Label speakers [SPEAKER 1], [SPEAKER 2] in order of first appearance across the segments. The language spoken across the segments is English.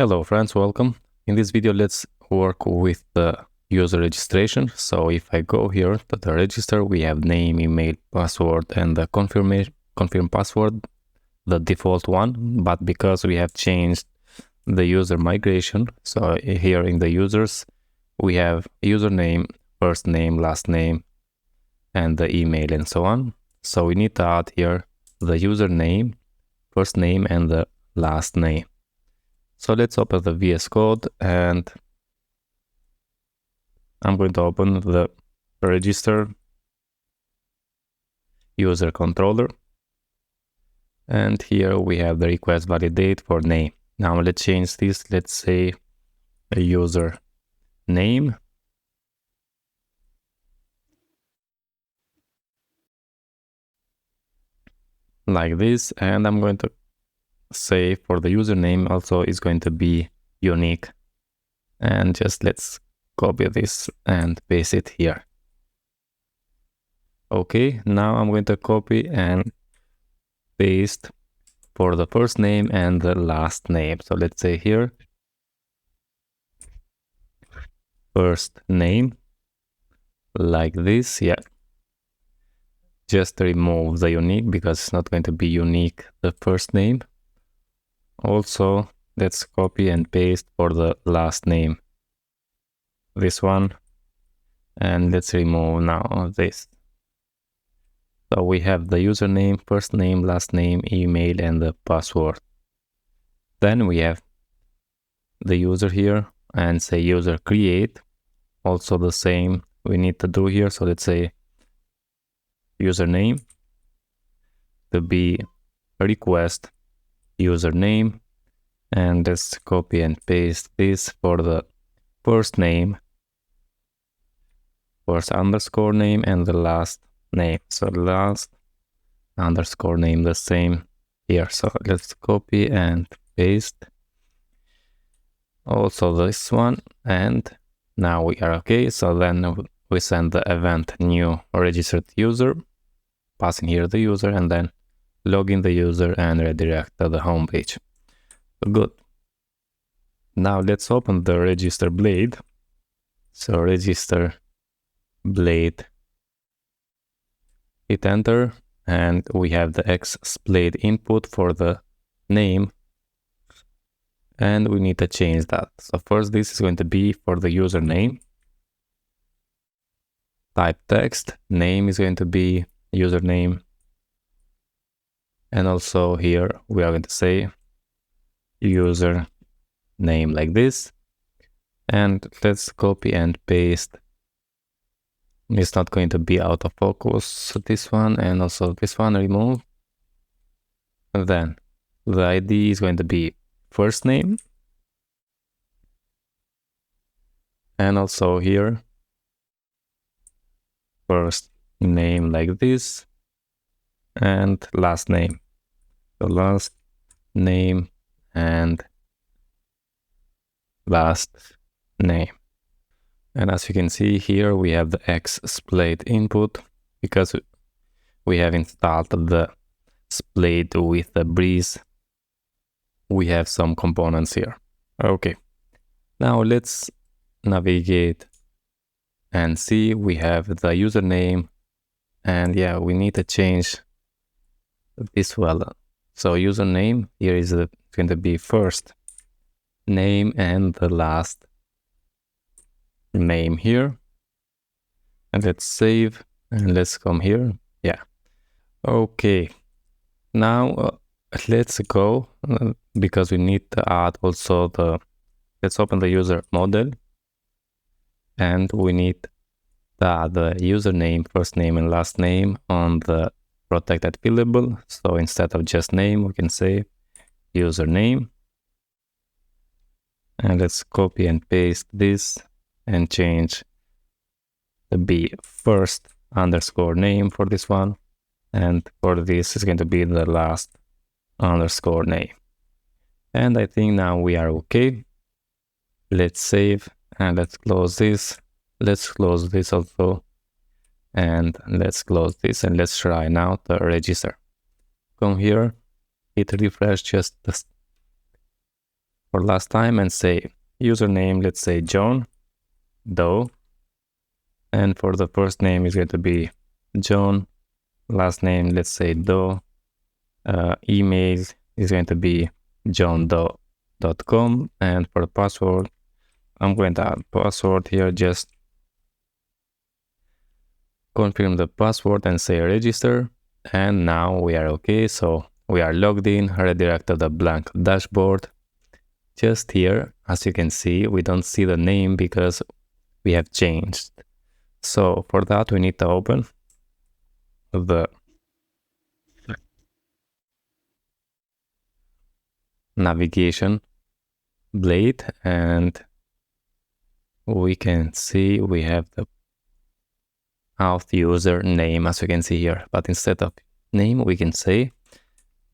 [SPEAKER 1] Hello friends, welcome. In this video, let's work with the user registration. So if I go here to the register, we have name, email, password, and the confirm password, the default one. But because we have changed the user migration, so here in the users, we have username, first name, last name, and the email and so on. So we need to add here the username, first name, and the last name. So let's open the VS Code, and I'm going to open the register user controller. And here we have the request validate for name. Now let's change this. Let's say a user name. Like this. And I'm going to say for the username also is going to be unique. And just let's copy this and paste it here. Okay, now I'm going to copy and paste for the first name and the last name. So let's say here, first name, like this, yeah. Just remove the unique because it's not going to be unique, the first name. Also, let's copy and paste for the last name, this one, and let's remove now this. So we have the username, first name, last name, email, and the password. Then we have the user here and say user create. Also the same we need to do here. So let's say username to be request username, and let's copy and paste this for the first name, first underscore name, and the last name. So last underscore name, the same here. So let's copy and paste also this one, and now we are okay. So then we send the event new registered user, passing here the user, and then login the user and redirect to the home page. So good. Now let's open the register blade. So register blade, hit enter, and we have the X Splade input for the name, and we need to change that. So first, this is going to be for the username. Type text, name is going to be username, and also here we are going to say user name like this, and let's copy and paste. It's not going to be out of focus, so this one, and also this one remove. And then the ID is going to be first name, and also here first name like this, and last name. So last name and last name. And as you can see here, we have the X Splade input because we have installed the Splade with the Breeze. We have some components here. Okay, now let's navigate and see. We have the username, and yeah, we need to change this well. So username here is going to be first name and the last name here, and let's save and let's come here. Yeah, okay, now let's go because we need to add also the, let's open the user model, and we need to add the username, first name, and last name on the protected fillable. So instead of just name, we can say username, and let's copy and paste this and change the be first underscore name for this one, and for this is going to be the last underscore name. And I think now we are okay. Let's save and let's close this. Let's close this also, and let's close this, and let's try now to register. Come here, hit refresh just for last time and say username, let's say John Doe. And for the first name is going to be John, last name, let's say Doe. Email is going to be johndoe.com. And for the password, I'm going to add password here, just confirm the password and say register. And now we are okay. So we are logged in, redirect to the blank dashboard. Just here, as you can see, we don't see the name because we have changed. So for that, we need to open the navigation blade, and we can see we have the auth user name, as you can see here. But instead of name, we can say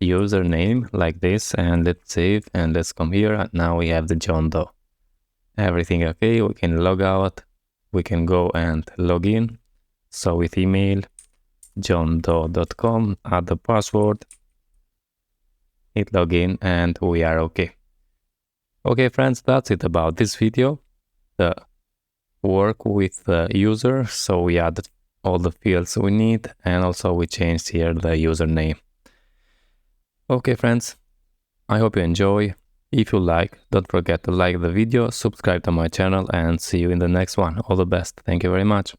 [SPEAKER 1] username like this, and let's save and let's come here. And now we have the John Doe. Everything okay. We can log out. We can go and log in. So with email, johndoe.com, add the password, hit login, and we are okay. Okay, friends, that's it about this video. The work with the user. So we added all the fields we need, and also we changed here the username. Okay, friends, I hope you enjoy. If you like, don't forget to like the video, subscribe to my channel, and see you in the next one. All the best. Thank you very much.